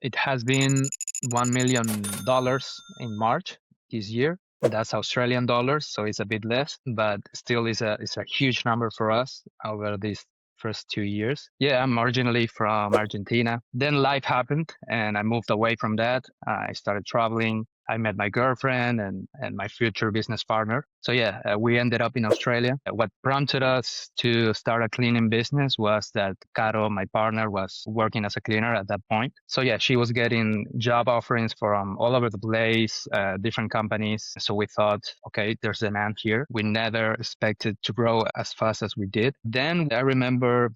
It has been $1 million in March this year. That's Australian dollars, so it's a bit less, but still is a huge number for us over these first 2 years. Yeah, I'm originally from Argentina. Then life happened and I moved away from that. I started traveling. I met my girlfriend and my future business partner. So yeah, we ended up in Australia. What prompted us to start a cleaning business was that Caro, my partner, was working as a cleaner at that point. So yeah, she was getting job offerings from all over the place, different companies. So we thought, okay, there's demand here. We never expected to grow as fast as we did. Then I remember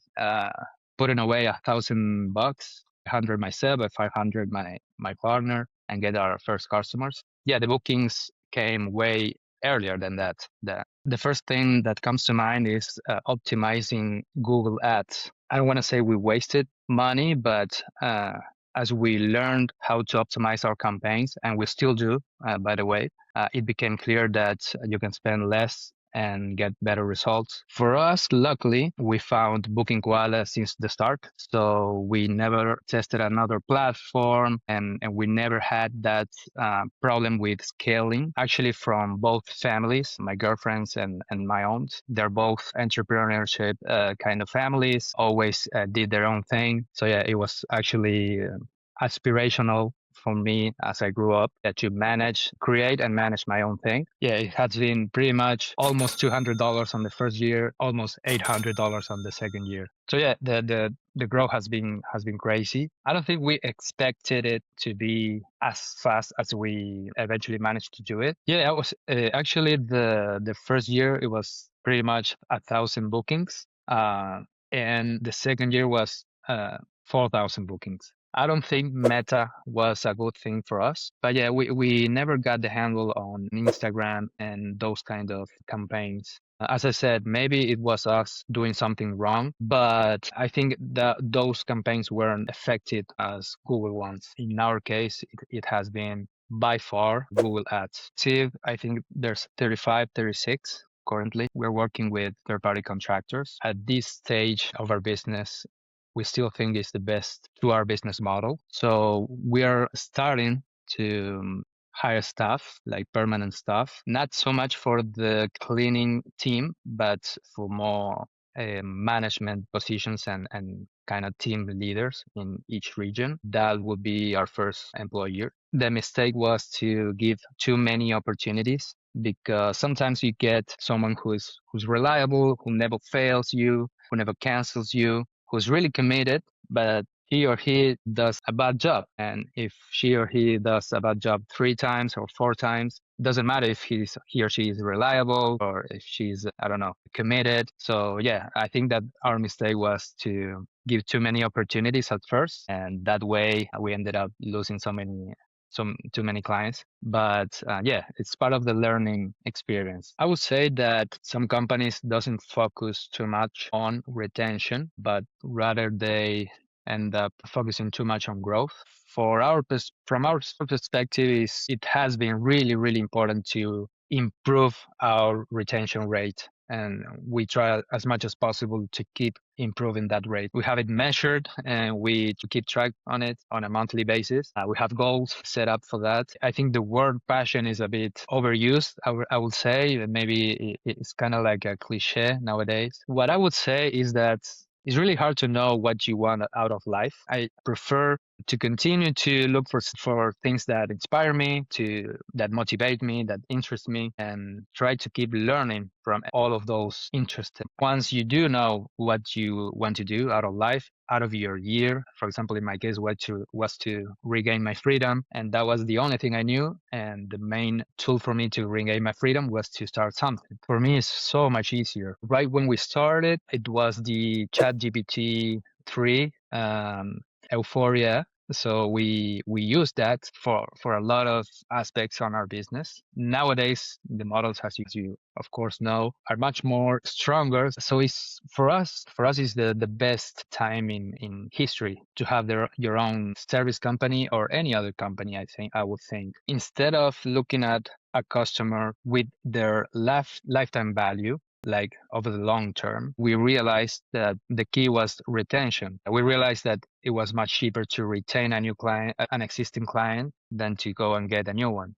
putting away $1,000, 100 myself, 500 my partner, and get our first customers. Yeah, the bookings came way earlier than that. The first thing that comes to mind is optimizing Google Ads. I don't want to say we wasted money, but as we learned how to optimize our campaigns, and we still do, by the way, it became clear that you can spend less and get better results. For us, luckily, we found Booking Koala since the start. So we never tested another platform and we never had that problem with scaling. Actually, from both families, my girlfriend's and my own, they're both entrepreneurship kind of families, always did their own thing. So yeah, it was actually aspirational for me as I grew up to create and manage my own thing. Yeah, it has been pretty much almost $200 on the first year, almost $800 on the second year. So yeah, the growth has been crazy. I don't think we expected it to be as fast as we eventually managed to do it. Yeah, I was actually the first year it was pretty much 1,000 bookings, and the second year was 4,000 bookings. I don't think Meta was a good thing for us. But yeah, we never got the handle on Instagram and those kind of campaigns. As I said, maybe it was us doing something wrong, but I think that those campaigns weren't effective as Google ones. In our case, it has been by far Google Ads. Steve, I think there's 35, 36 currently. We're working with third-party contractors. At this stage of our business, we still think is the best to our business model. So we are starting to hire staff, like permanent staff, not so much for the cleaning team, but for more management positions and kind of team leaders in each region. That would be our first employer. The mistake was to give too many opportunities because sometimes you get someone who's reliable, who never fails you, who never cancels you, who's really committed, but he or he does a bad job. And if she or he does a bad job 3 times or 4 times, doesn't matter if he or she is reliable or if she's, I don't know, committed. So yeah, I think that our mistake was to give too many opportunities at first. And that way we ended up losing too many clients. But yeah, it's part of the learning experience. I would say that some companies doesn't focus too much on retention, but rather they end up focusing too much on growth. From our perspective, is it has been really, really important to improve our retention rate. And we try as much as possible to keep improving that rate. We have it measured and we keep track on it on a monthly basis. We have goals set up for that. I think the word passion is a bit overused. I would say maybe it's kind of like a cliche nowadays. What I would say is that it's really hard to know what you want out of life. I prefer to continue to look for things that inspire me, that motivate me, that interest me, and try to keep learning from all of those interests. Once you do know what you want to do out of life, out of your year, for example, in my case, was to regain my freedom, and that was the only thing I knew. And the main tool for me to regain my freedom was to start something. For me, it's so much easier. Right when we started, it was the ChatGPT 3 euphoria. So we use that for a lot of aspects on our business. Nowadays, the models, as you of course know, are much more stronger. So it's for us is the best time in history to have your own service company or any other company. I would think instead of looking at a customer with their lifetime value, like over the long term, we realized that the key was retention. We realized that it was much cheaper to retain a new client, an existing client, than to go and get a new one.